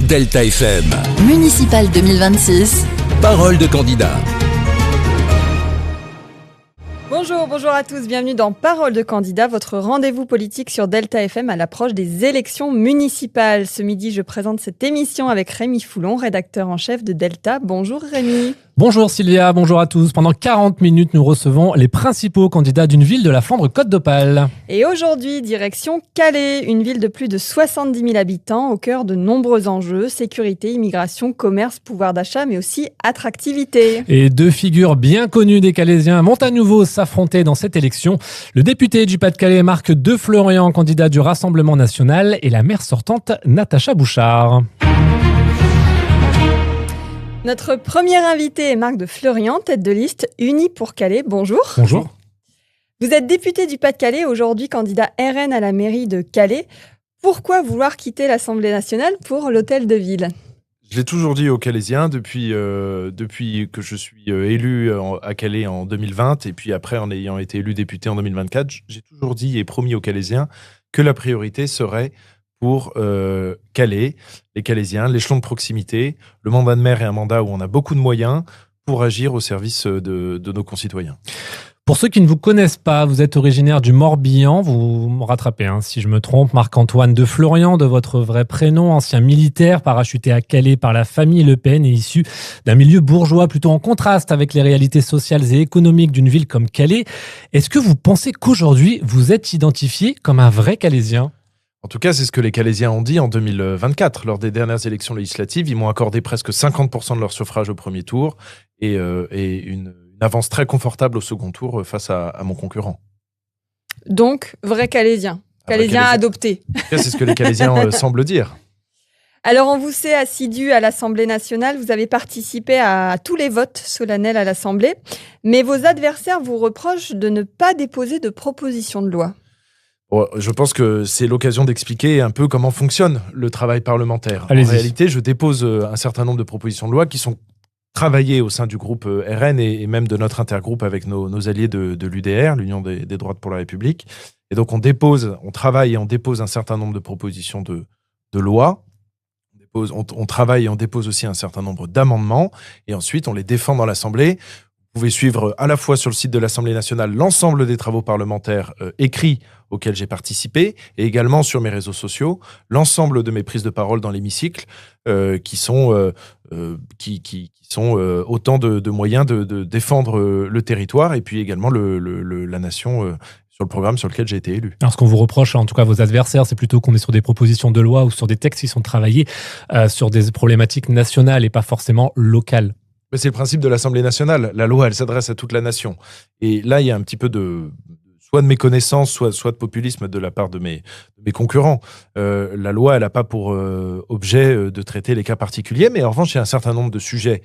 Delta FM. Municipal 2026. Parole de candidat. Bonjour à tous, bienvenue dans Parole de candidat, votre rendez-vous politique sur Delta FM à l'approche des élections municipales. Ce midi, je présente cette émission avec Rémi Foulon, rédacteur en chef de Delta. Bonjour Rémi. Bonjour Sylvia, bonjour à tous. Pendant 40 minutes, nous recevons les principaux candidats d'une ville de la Flandre-Côte d'Opale. Et aujourd'hui, direction Calais, une ville de plus de 70 000 habitants, au cœur de nombreux enjeux, sécurité, immigration, commerce, pouvoir d'achat, mais aussi attractivité. Et deux figures bien connues des Calaisiens vont à nouveau s'affronter dans cette élection. Le député du Pas-de-Calais, Marc De Florian, candidat du Rassemblement national, et la maire sortante, Natacha Bouchard. Notre premier invité est Marc De Florian, tête de liste Unis pour Calais. Bonjour. Bonjour. Vous êtes député du Pas-de-Calais, aujourd'hui candidat RN à la mairie de Calais. Pourquoi vouloir quitter l'Assemblée nationale pour l'hôtel de ville ? Je l'ai toujours dit aux Calaisiens depuis que je suis élu à Calais en 2020 et puis après en ayant été élu député en 2024, j'ai toujours dit et promis aux Calaisiens que la priorité serait pour Calais, les Calaisiens, l'échelon de proximité. Le mandat de maire est un mandat où on a beaucoup de moyens pour agir au service de nos concitoyens. Pour ceux qui ne vous connaissent pas, vous êtes originaire du Morbihan, vous me rattrapez si je me trompe, Marc-Antoine De Florian, de votre vrai prénom, ancien militaire, parachuté à Calais par la famille Le Pen et issu d'un milieu bourgeois plutôt en contraste avec les réalités sociales et économiques d'une ville comme Calais. Est-ce que vous pensez qu'aujourd'hui, vous êtes identifié comme un vrai Calaisien ? En tout cas, c'est ce que les Calaisiens ont dit en 2024. Lors des dernières élections législatives, ils m'ont accordé presque 50% de leur suffrage au premier tour et une avance très confortable au second tour face à mon concurrent. Donc, vrai Calaisien. Calaisien adopté. En tout cas, c'est ce que les Calaisiens semblent dire. Alors, on vous sait assidu à l'Assemblée nationale. Vous avez participé à tous les votes solennels à l'Assemblée. Mais vos adversaires vous reprochent de ne pas déposer de proposition de loi. Je pense que c'est l'occasion d'expliquer un peu comment fonctionne le travail parlementaire. Allez-y. En réalité, je dépose un certain nombre de propositions de loi qui sont travaillées au sein du groupe RN et même de notre intergroupe avec nos alliés de l'UDR, l'Union des droites pour la République. Et donc, on travaille et on dépose un certain nombre de propositions de loi. On travaille et on dépose aussi un certain nombre d'amendements. Et ensuite, on les défend dans l'Assemblée. Vous pouvez suivre à la fois sur le site de l'Assemblée nationale l'ensemble des travaux parlementaires écrits auxquels j'ai participé et également sur mes réseaux sociaux l'ensemble de mes prises de parole dans l'hémicycle qui sont autant de moyens de défendre le territoire et puis également la nation sur le programme sur lequel j'ai été élu. Alors, ce qu'on vous reproche, en tout cas vos adversaires, c'est plutôt qu'on est sur des propositions de loi ou sur des textes qui sont travaillés sur des problématiques nationales et pas forcément locales. Mais c'est le principe de l'Assemblée nationale. La loi, elle s'adresse à toute la nation. Et là, il y a un petit peu soit de méconnaissance, soit de populisme de la part de mes concurrents. La loi, elle n'a pas pour objet de traiter les cas particuliers, mais en revanche, il y a un certain nombre de sujets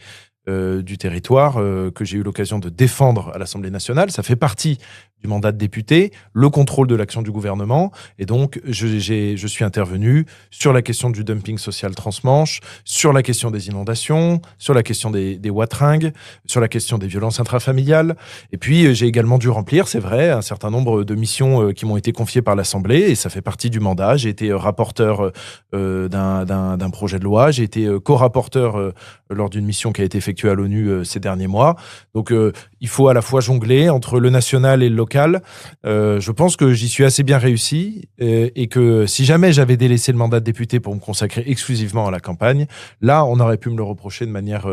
du territoire que j'ai eu l'occasion de défendre à l'Assemblée nationale. Ça fait partie du mandat de député, le contrôle de l'action du gouvernement. Et donc, je suis intervenu sur la question du dumping social transmanche, sur la question des inondations, sur la question des watringues, sur la question des violences intrafamiliales. Et puis, j'ai également dû remplir, c'est vrai, un certain nombre de missions qui m'ont été confiées par l'Assemblée. Et ça fait partie du mandat. J'ai été rapporteur d'un projet de loi. J'ai été co-rapporteur lors d'une mission qui a été effectuée à l'ONU ces derniers mois. Donc, il faut à la fois jongler entre le national et le local. Je pense que j'y suis assez bien réussi et que si jamais j'avais délaissé le mandat de député pour me consacrer exclusivement à la campagne, là, on aurait pu me le reprocher de manière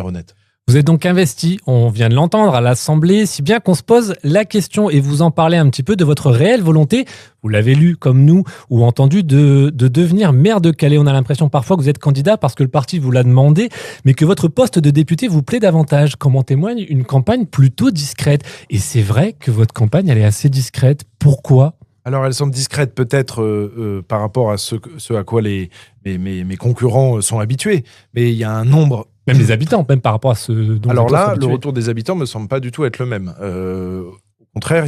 honnête. Vous êtes donc investi, on vient de l'entendre, à l'Assemblée, si bien qu'on se pose la question et vous en parlez un petit peu de votre réelle volonté, vous l'avez lu comme nous ou entendu, de devenir maire de Calais. On a l'impression parfois que vous êtes candidat parce que le parti vous l'a demandé, mais que votre poste de député vous plaît davantage, comme en témoigne une campagne plutôt discrète. Et c'est vrai que votre campagne, elle est assez discrète. Pourquoi ? Alors, elle semble discrète peut-être par rapport à ce à quoi mes concurrents sont habitués, mais il y a un nombre... Même les habitants, même par rapport à ce dont Alors là, le retour des habitants me semble pas du tout être le même. Au contraire,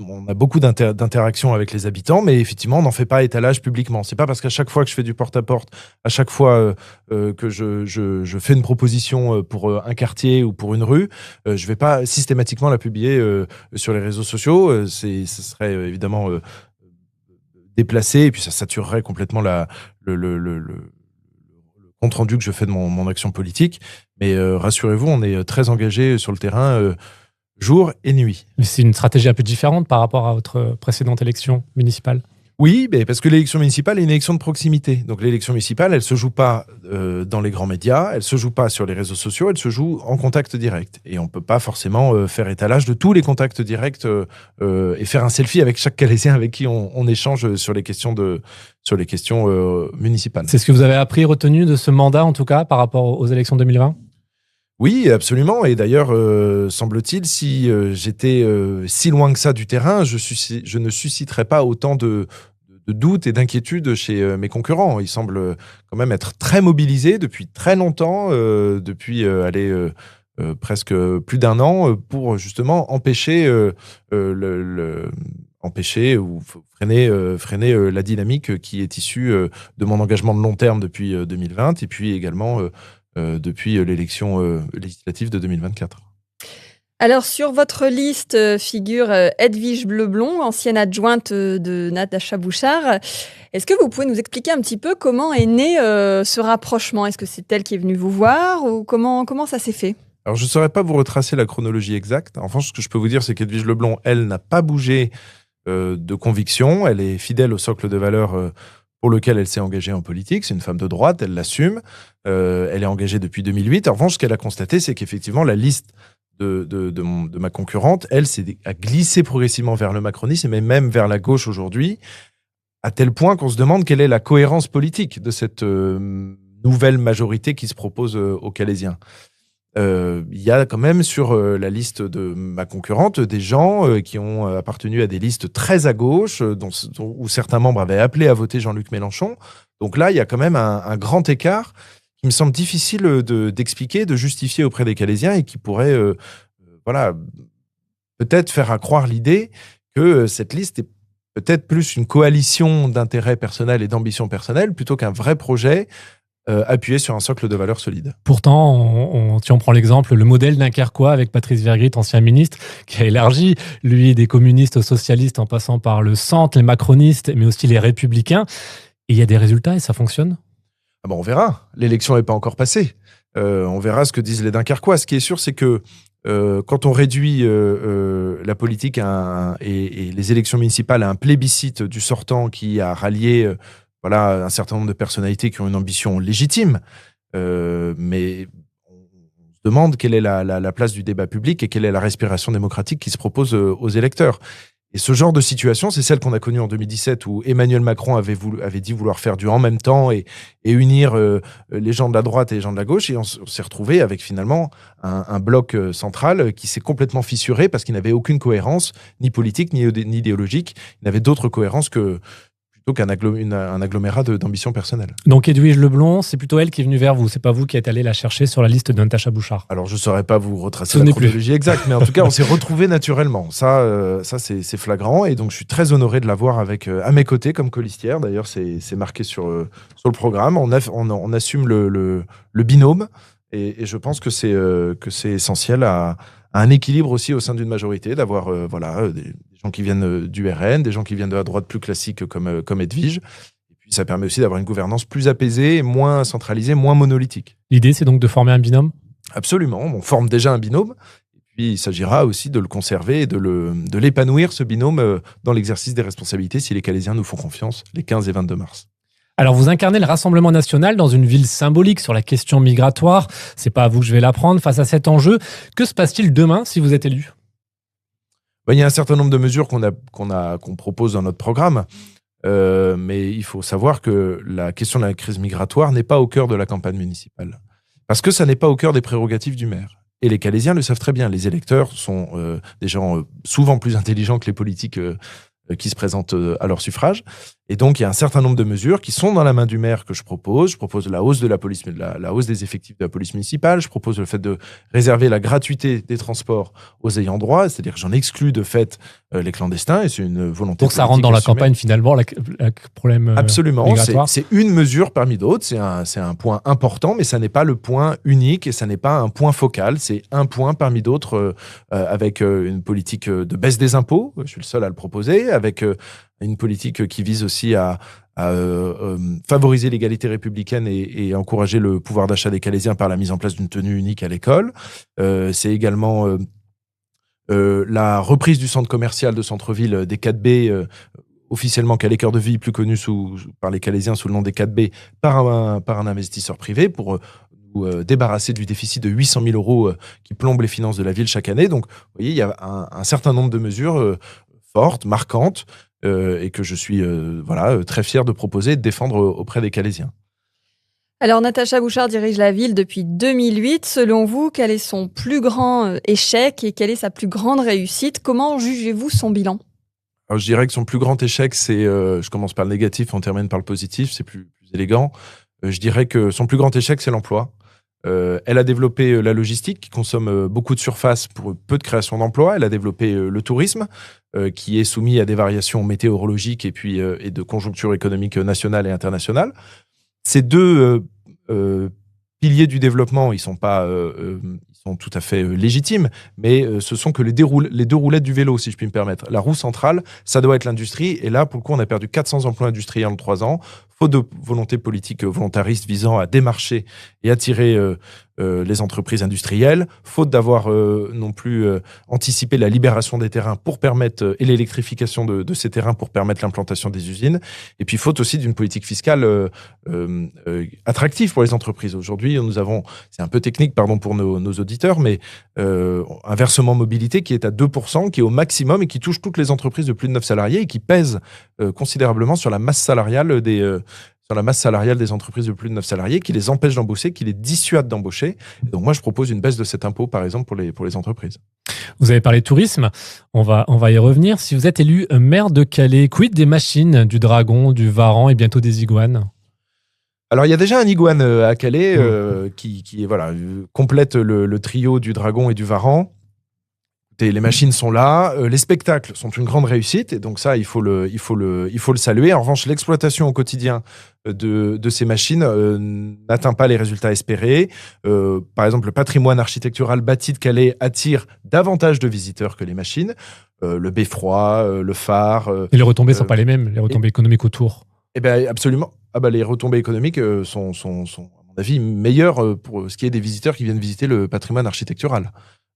on a beaucoup d'interactions avec les habitants, mais effectivement, on n'en fait pas étalage publiquement. C'est pas parce qu'à chaque fois que je fais du porte-à-porte, à chaque fois que je fais une proposition pour un quartier ou pour une rue, je vais pas systématiquement la publier sur les réseaux sociaux. Ce serait évidemment déplacé et puis ça saturerait complètement le compte rendu que je fais de mon action politique. Mais rassurez-vous, on est très engagé sur le terrain jour et nuit. Mais c'est une stratégie un peu différente par rapport à votre précédente élection municipale. Oui, mais parce que l'élection municipale est une élection de proximité. Donc l'élection municipale, elle se joue pas dans les grands médias, elle se joue pas sur les réseaux sociaux, elle se joue en contact direct. Et on peut pas forcément faire étalage de tous les contacts directs et faire un selfie avec chaque Calaisien avec qui on échange sur les questions municipales. C'est ce que vous avez appris, retenu de ce mandat en tout cas par rapport aux élections 2020 ? Oui, absolument. Et d'ailleurs, semble-t-il, si j'étais si loin que ça du terrain, je ne susciterais pas autant de doutes et d'inquiétudes chez mes concurrents. Ils semblent quand même être très mobilisés depuis très longtemps, depuis presque plus d'un an, pour justement empêcher empêcher ou freiner la dynamique qui est issue de mon engagement de long terme depuis 2020 et puis également depuis l'élection législative de 2024. Alors, sur votre liste figure Edwige Bleblon, ancienne adjointe de Natacha Bouchart. Est-ce que vous pouvez nous expliquer un petit peu comment est né ce rapprochement ? Est-ce que c'est elle qui est venue vous voir ou comment ça s'est fait ? Alors, je ne saurais pas vous retracer la chronologie exacte. En revanche, ce que je peux vous dire, c'est qu'Edwige Bleblon, elle, n'a pas bougé de conviction. Elle est fidèle au socle de valeurs pour lequel elle s'est engagée en politique. C'est une femme de droite, elle l'assume. Elle est engagée depuis 2008. En revanche, ce qu'elle a constaté, c'est qu'effectivement, la liste de ma concurrente, elle, a glissé progressivement vers le macronisme et même vers la gauche aujourd'hui, à tel point qu'on se demande quelle est la cohérence politique de cette nouvelle majorité qui se propose aux Calaisiens. Il y a quand même sur la liste de ma concurrente des gens qui ont appartenu à des listes très à gauche, où certains membres avaient appelé à voter Jean-Luc Mélenchon. Donc là, il y a quand même un grand écart qui me semble difficile d'expliquer, de justifier auprès des Calaisiens et qui pourrait peut-être faire accroire l'idée que cette liste est peut-être plus une coalition d'intérêts personnels et d'ambitions personnelles plutôt qu'un vrai projet appuyé sur un socle de valeurs solides. Pourtant, si on prend l'exemple, le modèle dunkerquois avec Patrice Vergrit, ancien ministre, qui a élargi, lui, des communistes aux socialistes en passant par le centre, les macronistes, mais aussi les républicains. Et il y a des résultats et ça fonctionne ? Ah bon, on verra. L'élection n'est pas encore passée. On verra ce que disent les Dunkerquois. Ce qui est sûr, c'est que quand on réduit la politique et les élections municipales à un plébiscite du sortant qui a rallié un certain nombre de personnalités qui ont une ambition légitime, mais on se demande quelle est la place du débat public et quelle est la respiration démocratique qui se propose aux électeurs. Et ce genre de situation, c'est celle qu'on a connue en 2017 où Emmanuel Macron avait dit vouloir faire du en même temps et unir les gens de la droite et les gens de la gauche. Et on s'est retrouvé avec finalement un bloc central qui s'est complètement fissuré parce qu'il n'avait aucune cohérence, ni politique, ni idéologique. Il n'avait d'autre cohérence plutôt qu'un agglomérat d'ambition personnelle. Donc Edwige Bleblon, c'est plutôt elle qui est venue vers vous. C'est pas vous qui êtes allé la chercher sur la liste de Natacha Bouchart. Alors je saurais pas vous retracer la chronologie exacte, mais en tout cas on s'est retrouvés naturellement. Ça c'est flagrant et donc je suis très honoré de l'avoir à mes côtés comme colistière. D'ailleurs c'est marqué sur le programme. On assume le binôme et je pense que c'est essentiel à un équilibre aussi au sein d'une majorité, d'avoir des gens qui viennent du RN, des gens qui viennent de la droite plus classique comme Edwige. Et puis ça permet aussi d'avoir une gouvernance plus apaisée, moins centralisée, moins monolithique. L'idée, c'est donc de former un binôme ? Absolument, on forme déjà un binôme. Et puis il s'agira aussi de le conserver et de l'épanouir, ce binôme, dans l'exercice des responsabilités, si les Calaisiens nous font confiance, les 15 et 22 mars. Alors, vous incarnez le Rassemblement national dans une ville symbolique sur la question migratoire. C'est pas à vous que je vais l'apprendre. Face à cet enjeu, que se passe-t-il demain si vous êtes élu ? Il y a un certain nombre de mesures qu'on propose dans notre programme. Mais il faut savoir que la question de la crise migratoire n'est pas au cœur de la campagne municipale. Parce que ça n'est pas au cœur des prérogatives du maire. Et les Calaisiens le savent très bien. Les électeurs sont des gens souvent plus intelligents que les politiques qui se présentent à leur suffrage. Et donc, il y a un certain nombre de mesures qui sont dans la main du maire que je propose. Je propose la hausse de la police, la hausse des effectifs de la police municipale. Je propose le fait de réserver la gratuité des transports aux ayants droit. C'est-à-dire que j'en exclus de fait les clandestins et c'est une volonté. Donc, ça rentre dans la campagne finalement, le problème absolument, migratoire. C'est une mesure parmi d'autres. C'est un point important, mais ça n'est pas le point unique et ça n'est pas un point focal. C'est un point parmi d'autres avec une politique de baisse des impôts. Je suis le seul à le proposer, avec une politique qui vise aussi à favoriser l'égalité républicaine et encourager le pouvoir d'achat des Calaisiens par la mise en place d'une tenue unique à l'école. C'est également la reprise du centre commercial de centre-ville des 4B, officiellement Calais Cœur de Ville, plus connu par les Calaisiens sous le nom des 4B, par un investisseur privé pour nous débarrasser du déficit de 800 000 euros qui plombe les finances de la ville chaque année. Donc, vous voyez, il y a un certain nombre de mesures fortes, marquantes, et que je suis très fier de proposer et de défendre auprès des Calaisiens. Alors, Natacha Bouchart dirige la ville depuis 2008. Selon vous, quel est son plus grand échec et quelle est sa plus grande réussite? Comment jugez-vous son bilan? Alors, je dirais que son plus grand échec, c'est, je commence par le négatif, on termine par le positif, c'est plus élégant. Je dirais que son plus grand échec, c'est l'emploi. Elle a développé la logistique qui consomme beaucoup de surface pour peu de création d'emplois. Elle a développé le tourisme qui est soumis à des variations météorologiques et de conjoncture économique nationale et internationale. Ces deux piliers du développement, ils sont tout à fait légitimes, mais ce sont que les deux roulettes du vélo, si je puis me permettre. La roue centrale, ça doit être l'industrie. Et là, pour le coup, on a perdu 400 emplois industriels en 3 ans. Faute de volonté politique volontariste visant à démarcher et attirer les entreprises industrielles, faute d'avoir non plus anticipé la libération des terrains pour permettre et l'électrification de ces terrains pour permettre l'implantation des usines, et puis faute aussi d'une politique fiscale attractive pour les entreprises. Aujourd'hui, nous avons, c'est un peu technique, pardon pour nos auditeurs, mais un versement mobilité qui est à 2%, qui est au maximum et qui touche toutes les entreprises de plus de 9 salariés et qui pèse considérablement sur la masse salariale des entreprises de plus de 9 salariés, qui les empêche d'embaucher, qui les dissuade d'embaucher. Et donc moi, je propose une baisse de cet impôt, par exemple, pour les entreprises. Vous avez parlé de tourisme, on va y revenir. Si vous êtes élu maire de Calais, quid des machines, du Dragon, du Varan et bientôt des iguanes? Alors, il y a déjà un iguane à Calais qui complète le trio du Dragon et du Varan. Les machines sont là, les spectacles sont une grande réussite, et donc ça, il faut le saluer. En revanche, l'exploitation au quotidien de ces machines n'atteint pas les résultats espérés. Par exemple, le patrimoine architectural bâti de Calais attire davantage de visiteurs que les machines. Le beffroi, le phare. Et les retombées ne sont pas les mêmes, les retombées économiques autour? Eh bien, absolument. Les retombées économiques sont, à mon avis, meilleures pour ce qui est des visiteurs qui viennent visiter le patrimoine architectural.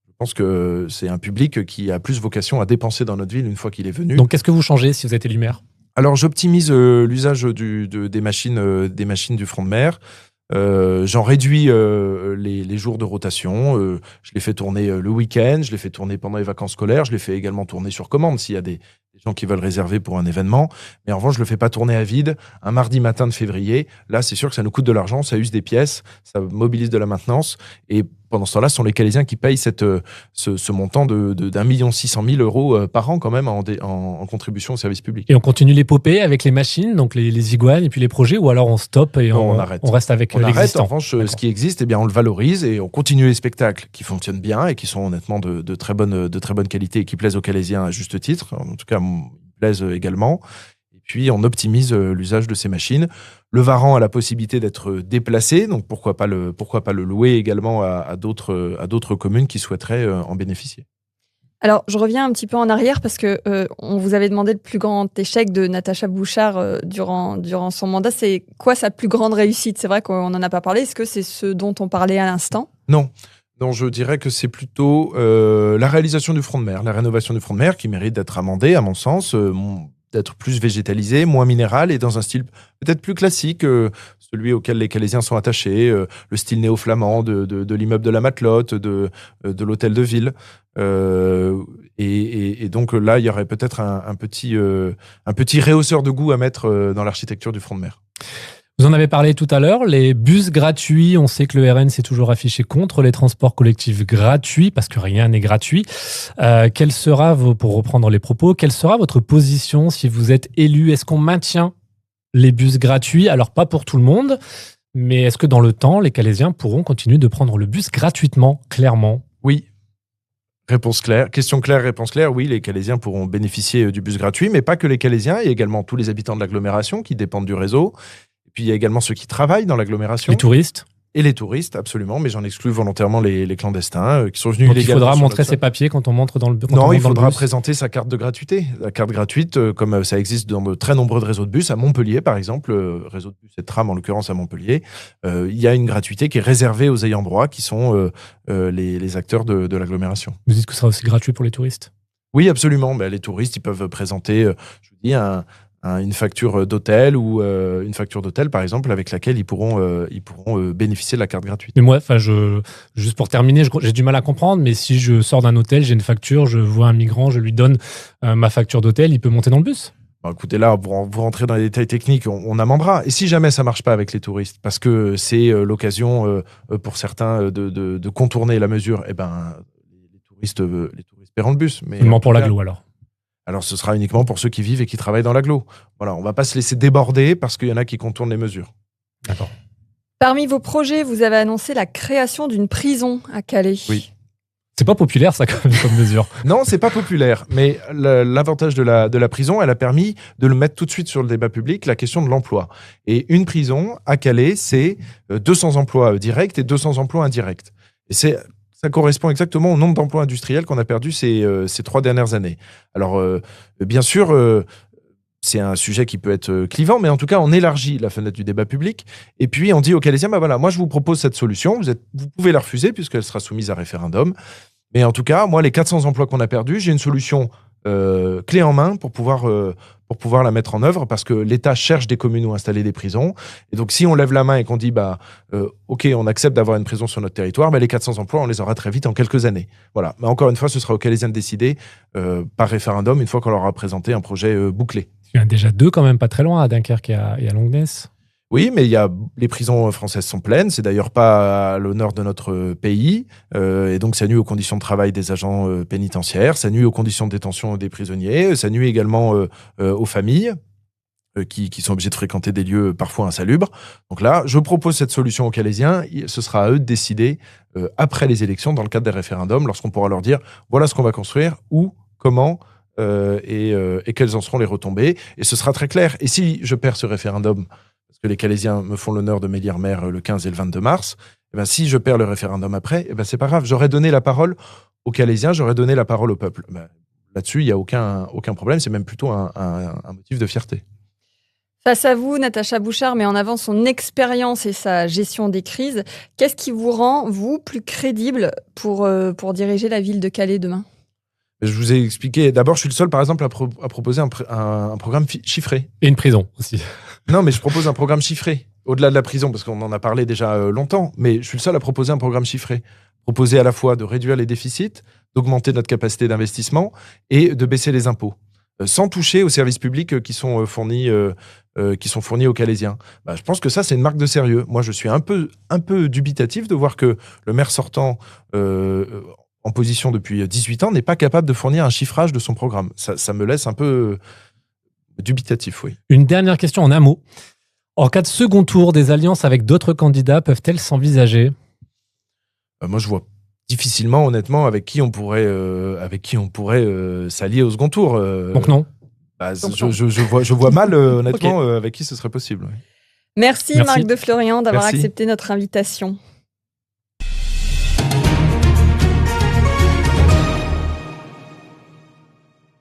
Je pense que c'est un public qui a plus vocation à dépenser dans notre ville une fois qu'il est venu. Donc, qu'est-ce que vous changez si vous êtes élu maire? Alors, j'optimise l'usage des machines du front de mer. J'en réduis les jours de rotation. Je les fais tourner le week-end, je les fais tourner pendant les vacances scolaires, je les fais également tourner sur commande s'il y a des gens qui veulent réserver pour un événement. Mais en revanche, je le fais pas tourner à vide un mardi matin de février. Là, c'est sûr que ça nous coûte de l'argent, ça use des pièces, ça mobilise de la maintenance. Et pendant ce temps-là, ce sont les Calaisiens qui payent ce montant d'1 600 000 € par an quand même en contribution au service public. Et on continue l'épopée avec les machines, donc les iguanes et puis les projets, ou alors on stoppe et on arrête? On reste avec l'existant. En revanche, ce qui existe, on le valorise et on continue les spectacles qui fonctionnent bien et qui sont honnêtement de très bonne qualité et qui plaisent aux Calaisiens à juste titre. En tout cas, me plaisent également. Et puis, on optimise l'usage de ces machines. Le Varan a la possibilité d'être déplacé, donc pourquoi pas le louer également à d'autres communes qui souhaiteraient en bénéficier. Alors, je reviens un petit peu en arrière parce que on vous avait demandé le plus grand échec de Natacha Bouchart durant son mandat. C'est quoi sa plus grande réussite? C'est vrai qu'on n'en a pas parlé. Est-ce que c'est ce dont on parlait à l'instant? Non, je dirais que c'est plutôt la réalisation du front de mer, la rénovation du front de mer qui mérite d'être amendée, à mon sens, d'être plus végétalisé, moins minéral et dans un style peut-être plus classique, celui auquel les Calaisiens sont attachés, le style néo-flamand de l'immeuble de la Matelote, de l'hôtel de ville. Et donc là, il y aurait peut-être un petit rehausseur de goût à mettre dans l'architecture du front de mer. Vous en avez parlé tout à l'heure, les bus gratuits. On sait que le RN s'est toujours affiché contre les transports collectifs gratuits, parce que rien n'est gratuit. Quelle sera, pour reprendre les propos, quelle sera votre position si vous êtes élu? Est-ce qu'on maintient les bus gratuits? Alors, pas pour tout le monde, mais est-ce que dans le temps, les Calaisiens pourront continuer de prendre le bus gratuitement, clairement? Oui. Réponse claire. Question claire, réponse claire. Oui, les Calaisiens pourront bénéficier du bus gratuit, mais pas que les Calaisiens. Il y a également tous les habitants de l'agglomération qui dépendent du réseau. Et puis, il y a également ceux qui travaillent dans l'agglomération. Les touristes? Et les touristes, absolument, mais j'en exclus volontairement les clandestins qui sont venus Donc il illégalement. faudra sur montrer notre ses papiers quand on monte dans le bus. Non, il faudra présenter sa carte de gratuité. La carte gratuite, comme ça existe dans de très nombreux réseaux de bus, à Montpellier par exemple, réseau de bus et de tram en l'occurrence à Montpellier, il y a une gratuité qui est réservée aux ayants droit qui sont les acteurs de l'agglomération. Vous dites que ce sera aussi gratuit pour les touristes ? Oui, absolument. Les touristes, ils peuvent présenter, je vous dis, une facture d'hôtel ou une facture d'hôtel, par exemple, avec laquelle ils pourront bénéficier de la carte gratuite. Mais moi, juste pour terminer, j'ai du mal à comprendre, mais si je sors d'un hôtel, j'ai une facture, je vois un migrant, je lui donne ma facture d'hôtel, il peut monter dans le bus ? Écoutez, là, vous rentrez dans les détails techniques, on amendera. Et si jamais ça marche pas avec les touristes, parce que c'est l'occasion pour certains de contourner la mesure, les touristes paieront le bus. Mais seulement pour l'agglo, alors. Alors, ce sera uniquement pour ceux qui vivent et qui travaillent dans l'agglo. Voilà, on ne va pas se laisser déborder parce qu'il y en a qui contournent les mesures. D'accord. Parmi vos projets, vous avez annoncé la création d'une prison à Calais. Oui. C'est pas populaire, ça, comme mesure. Non, c'est pas populaire. Mais l'avantage de la prison, elle a permis de le mettre tout de suite sur le débat public, la question de l'emploi. Et une prison à Calais, c'est 200 emplois directs et 200 emplois indirects. Et ça correspond exactement au nombre d'emplois industriels qu'on a perdus ces 3 dernières années. Alors, bien sûr, c'est un sujet qui peut être clivant, mais en tout cas, on élargit la fenêtre du débat public. Et puis, on dit aux Calaisiens, voilà, moi, je vous propose cette solution. Vous pouvez la refuser puisqu'elle sera soumise à référendum. Mais en tout cas, moi, les 400 emplois qu'on a perdus, j'ai une solution clé en main pour pouvoir la mettre en œuvre, parce que l'État cherche des communes où installer des prisons. Et donc, si on lève la main et qu'on dit, OK, on accepte d'avoir une prison sur notre territoire, les 400 emplois, on les aura très vite en quelques années. Voilà. Mais encore une fois, ce sera aux Calaisiens de décider par référendum, une fois qu'on leur a présenté un projet bouclé. Il y en a déjà 2 quand même pas très loin, à Dunkerque et à Longnes. Oui, mais les prisons françaises sont pleines. C'est d'ailleurs pas à l'honneur de notre pays. Et donc, ça nuit aux conditions de travail des agents pénitentiaires. Ça nuit aux conditions de détention des prisonniers. Ça nuit également aux familles qui sont obligées de fréquenter des lieux parfois insalubres. Donc là, je propose cette solution aux Calaisiens. Ce sera à eux de décider après les élections, dans le cadre des référendums, lorsqu'on pourra leur dire voilà ce qu'on va construire, où, comment et quelles en seront les retombées. Et ce sera très clair. Et si je perds ce référendum, parce que les Calaisiens me font l'honneur de m'élire maire le 15 et le 22 mars, si je perds le référendum après, c'est pas grave. J'aurais donné la parole aux Calaisiens, j'aurais donné la parole au peuple. Là-dessus, il n'y a aucun problème. C'est même plutôt un motif de fierté. Face à vous, Natacha Bouchart met en avant son expérience et sa gestion des crises. Qu'est-ce qui vous rend, vous, plus crédible pour diriger la ville de Calais demain ? Je vous ai expliqué. D'abord, je suis le seul, par exemple, à proposer un programme chiffré. Et une prison aussi. Non, mais je propose un programme chiffré. Au-delà de la prison, parce qu'on en a parlé déjà longtemps. Mais je suis le seul à proposer un programme chiffré. Proposer à la fois de réduire les déficits, d'augmenter notre capacité d'investissement et de baisser les impôts. Sans toucher aux services publics qui sont fournis aux Calaisiens. Je pense que ça, c'est une marque de sérieux. Moi, je suis un peu dubitatif de voir que le maire sortant en position depuis 18 ans n'est pas capable de fournir un chiffrage de son programme. Ça me laisse un peu dubitatif, oui. Une dernière question en un mot. En cas de second tour, des alliances avec d'autres candidats peuvent-elles s'envisager ? Moi, je vois difficilement, honnêtement, avec qui on pourrait s'allier au second tour. Donc non. Je vois mal, honnêtement, avec qui ce serait possible. Oui. Merci Marc de Florian d'avoir accepté notre invitation.